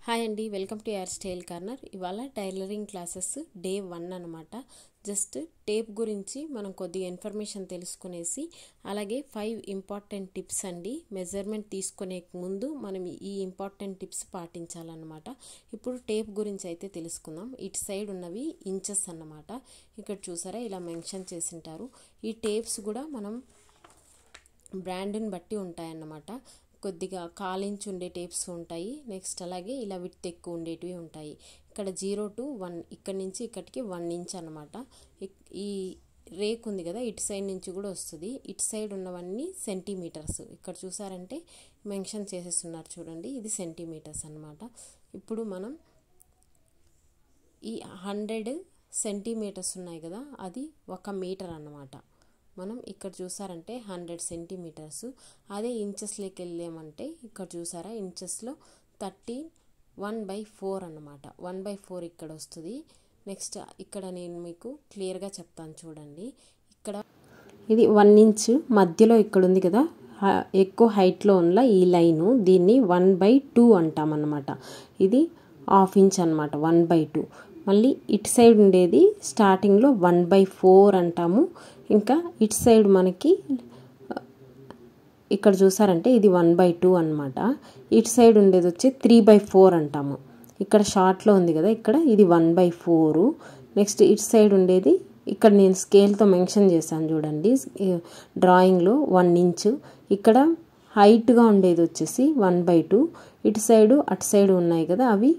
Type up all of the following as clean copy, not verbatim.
Hi అండి, welcome to your style corner. ఇవాళ tailoring classes day 1 అనమాట. జస్ట్ టేప్ గురించి మనం కొద్దిగా ఇన్ఫర్మేషన్ తెలుసుకునేసి, అలాగే 5 ఇంపార్టెంట్ టిప్స్ అండి. మెజర్మెంట్ తీసుకునే ముందు మనం ఈ ఇంపార్టెంట్ టిప్స్ పాటించాలన్నమాట. ఇప్పుడు టేప్ గురించి అయితే తెలుసుకుందాం. ఇటు సైడ్ ఉన్నవి ఇంచెస్ అన్నమాట. ఇక్కడ చూసారా, ఇలా మెన్షన్ చేసింటారు. ఈ టేప్స్ కూడా మనం బ్రాండ్ని బట్టి ఉంటాయన్నమాట. కొద్దిగా కాలించి ఉండే టేప్స్ ఉంటాయి. నెక్స్ట్ అలాగే ఇలా విడ్త్ ఎక్కువ ఉండేటివి ఉంటాయి. ఇక్కడ 0 to 1, ఇక్కడ నుంచి ఇక్కడికి 1 ఇంచ్ అనమాట. ఈ రేక్ ఉంది కదా, ఇటు సైడ్ నుంచి కూడా వస్తుంది. ఇటు సైడ్ ఉన్నవన్నీ సెంటీమీటర్స్. ఇక్కడ చూసారంటే మెన్షన్ చేసేస్తున్నారు చూడండి, ఇది సెంటీమీటర్స్ అనమాట. ఇప్పుడు మనం ఈ 100 సెంటీమీటర్స్ ఉన్నాయి కదా, అది 1 మీటర్ అన్నమాట. మనం ఇక్కడ చూసారంటే 100 సెంటీమీటర్స్. అదే ఇంచెస్లోకి వెళ్ళామంటే ఇక్కడ చూసారా, ఇంచెస్లో 31/4 అన్నమాట. 1/4 ఇక్కడ వస్తుంది. నెక్స్ట్ ఇక్కడ నేను మీకు క్లియర్గా చెప్తాను చూడండి. ఇక్కడ ఇది 1 ఇంచ్ మధ్యలో ఇక్కడ ఉంది కదా, ఎక్కువ హైట్లో ఉన్న ఈ లైను, దీన్ని 1/2 అంటామన్నమాట. ఇది 1/2 ఇంచ్ అనమాట, 1/2. మళ్ళీ ఇటు సైడ్ ఉండేది స్టార్టింగ్లో 1/4 అంటాము. ఇంకా ఇటు సైడ్ మనకి ఇక్కడ చూసారంటే ఇది 1/2 అనమాట. ఇటు సైడ్ ఉండేది వచ్చి 3/4 అంటాము. ఇక్కడ షార్ట్లో ఉంది కదా, ఇక్కడ ఇది 1/4. నెక్స్ట్ ఇటు సైడ్ ఉండేది ఇక్కడ నేను స్కేల్తో మెన్షన్ చేశాను చూడండి, డ్రాయింగ్లో 1 ఇంచ్. ఇక్కడ హైట్గా ఉండేది వచ్చేసి 1/2. ఇటు సైడు అటు సైడ్ ఉన్నాయి కదా, అవి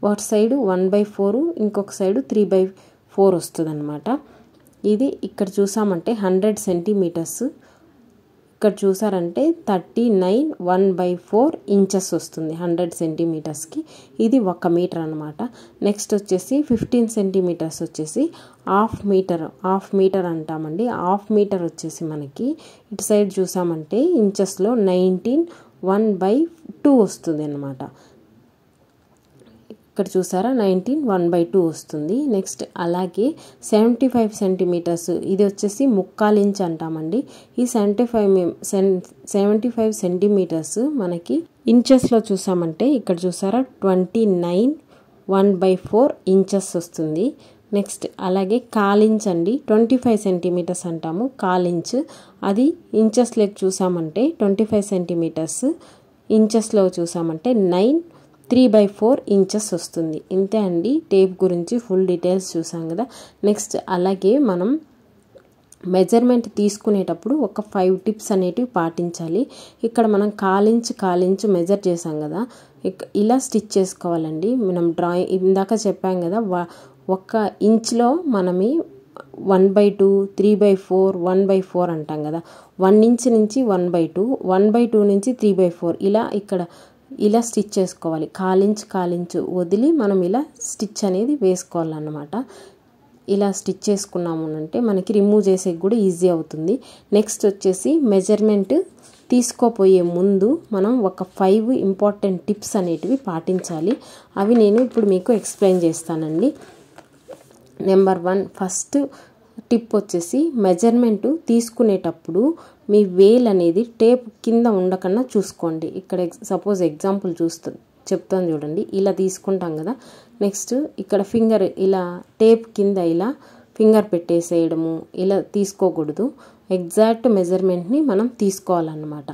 ఒక సైడు 1/4, ఇంకొక సైడు 3/4 వస్తుంది అనమాట. ఇది ఇక్కడ చూసామంటే 100 సెంటీమీటర్స్. ఇక్కడ చూసారంటే 39 ఇంచెస్ వస్తుంది 100 సెంటీమీటర్స్కి. ఇది 1 మీటర్ అనమాట. నెక్స్ట్ వచ్చేసి 15 సెంటీమీటర్స్ వచ్చేసి 1/2 మీటర్ అంటామండి. 1/2 మీటర్ వచ్చేసి మనకి ఇటు సైడ్ చూసామంటే ఇంచెస్లో 19/1/2 వస్తుంది అనమాట. ఇక్కడ చూసారా, 19/1/2 వస్తుంది. నెక్స్ట్ అలాగే 75 సెంటీమీటర్స్, ఇది వచ్చేసి 1/4 ఇంచ్ అంటామండి. ఈ 75 సెంటీమీటర్స్ మనకి ఇంచెస్లో చూసామంటే ఇక్కడ చూసారా 29/1/4 ఇంచెస్ వస్తుంది. నెక్స్ట్ అలాగే 1/4 ఇంచ్ అండి, 25 సెంటీమీటర్స్ అంటాము. 1/4 ఇంచ్ అది ఇంచెస్లోకి చూసామంటే 25 సెంటీమీటర్స్, ఇంచెస్లో చూసామంటే 3/4 ఇంచెస్ వస్తుంది. ఇంతే అండి, టేప్ గురించి ఫుల్ డీటెయిల్స్ చూసాం కదా. నెక్స్ట్ అలాగే మనం మెజర్మెంట్ తీసుకునేటప్పుడు ఒక 5 టిప్స్ అనేటివి పాటించాలి. ఇక్కడ మనం 1/4 ఇంచ్ మెజర్ చేసాం కదా, ఇలా స్టిచ్ చేసుకోవాలండి. మనం డ్రాయింగ్ ఇందాక చెప్పాం కదా, 1 ఇంచ్లో మనమి 1/2, 3/4, 1/4 అంటాం కదా. 1 ఇంచ్ నుంచి 1/2, 1/2 నుంచి 3/4 ఇలా స్టిచ్ చేసుకోవాలి. 1/4 ఇంచ్ వదిలి మనం ఇలా స్టిచ్ అనేది వేసుకోవాలన్నమాట. ఇలా స్టిచ్ చేసుకున్నాము అంటే మనకి రిమూవ్ చేసేకి కూడా ఈజీ అవుతుంది. నెక్స్ట్ వచ్చేసి మెజర్మెంట్ తీసుకోపోయే ముందు మనం ఒక 5 ఇంపార్టెంట్ టిప్స్ అనేటివి పాటించాలి. అవి నేను ఇప్పుడు మీకు ఎక్స్ప్లెయిన్ చేస్తానండి. నెంబర్ 1 ఫస్ట్ టిప్ వచ్చేసి, మెజర్మెంట్ తీసుకునేటప్పుడు మీ వేల్ అనేది టేప్ కింద ఉండకన్నా చూసుకోండి. ఇక్కడ సపోజ్ ఎగ్జాంపుల్ చెప్తాను చూడండి, ఇలా తీసుకుంటాం కదా. నెక్స్ట్ ఇక్కడ ఫింగర్ ఇలా టేప్ కింద ఇలా ఫింగర్ పెట్టేసేయడము ఇలా తీసుకోకూడదు. ఎగ్జాక్ట్ మెజర్మెంట్ని మనం తీసుకోవాలన్నమాట.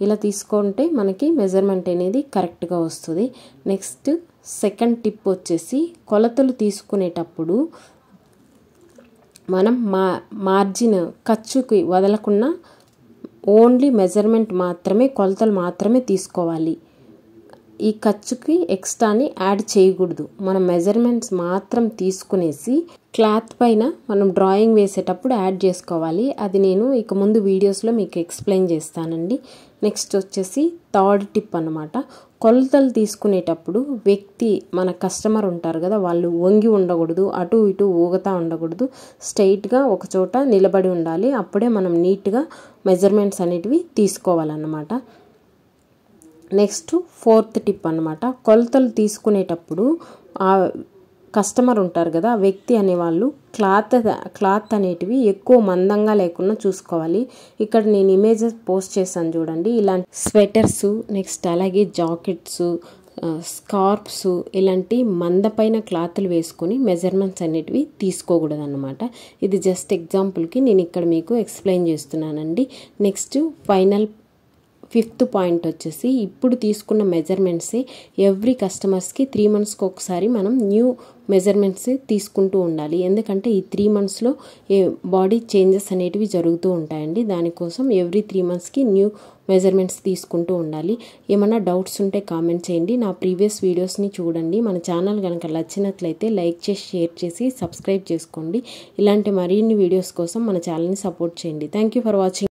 ఇలా తీసుకుంటే మనకి మెజర్మెంట్ అనేది కరెక్ట్గా వస్తుంది. నెక్స్ట్ సెకండ్ టిప్ వచ్చేసి, కొలతలు తీసుకునేటప్పుడు మనం మార్జిన్ ఖర్చుకి వదలకుండా ఓన్లీ మెజర్మెంట్ మాత్రమే, కొలతలు మాత్రమే తీసుకోవాలి. ఈ ఖర్చుకి ఎక్స్ట్రాని యాడ్ చేయకూడదు. మనం మెజర్మెంట్స్ మాత్రం తీసుకునేసి క్లాత్ పైన మనం డ్రాయింగ్ వేసేటప్పుడు యాడ్ చేసుకోవాలి. అది నేను ఇక ముందు వీడియోస్లో మీకు ఎక్స్ప్లెయిన్ చేస్తానండి. నెక్స్ట్ వచ్చేసి థర్డ్ టిప్ అనమాట. కొలతలు తీసుకునేటప్పుడు మన కస్టమర్ ఉంటారు కదా, వాళ్ళు వంగి ఉండకూడదు, అటు ఇటు ఊగుతూ ఉండకూడదు. స్ట్రైట్గా ఒక చోట నిలబడి ఉండాలి. అప్పుడే మనం నీట్గా మెజర్మెంట్స్ అనేటివి తీసుకోవాలన్నమాట. నెక్స్ట్ ఫోర్త్ టిప్ అనమాట. కొలతలు తీసుకునేటప్పుడు కస్టమర్ ఉంటారు కదా, వ్యక్తి అనేవాళ్ళు క్లాత్ అనేటివి ఎక్కువ మందంగా లేకుండా చూసుకోవాలి. ఇక్కడ నేను ఇమేజెస్ పోస్ట్ చేశాను చూడండి, ఇలాంటి స్వెటర్స్, నెక్స్ట్ అలాగే జాకెట్స్, స్కార్ప్స్ ఇలాంటి మందపైన క్లాత్లు వేసుకొని మెజర్మెంట్స్ అనేటివి తీసుకోకూడదు అన్నమాట. ఇది జస్ట్ ఎగ్జాంపుల్కి నేను ఇక్కడ మీకు ఎక్స్ప్లెయిన్ చేస్తున్నానండి. నెక్స్ట్ ఫైనల్ 5th పాయింట్ వచ్చేసి ఇప్పుడు తీసుకున్న మెజర్మెంట్సే ఎవ్రీ కస్టమర్స్కి 3 monthsకి ఒకసారి మనం న్యూ మెజర్మెంట్స్ తీసుకుంటూ ఉండాలి. ఎందుకంటే ఈ 3 monthsలో బాడీ చేంజెస్ అనేటివి జరుగుతూ ఉంటాయండి. దానికోసం ఎవ్రీ 3 monthsకి న్యూ మెజర్మెంట్స్ తీసుకుంటూ ఉండాలి. ఏమైనా డౌట్స్ ఉంటే కామెంట్ చేయండి. నా ప్రీవియస్ వీడియోస్ని చూడండి. మన ఛానల్ కనుక నచ్చినట్లయితే లైక్ చేసి షేర్ చేసి సబ్స్క్రైబ్ చేసుకోండి. ఇలాంటి మరిన్ని వీడియోస్ కోసం మన ఛానల్ని సపోర్ట్ చేయండి. Thank you for watching.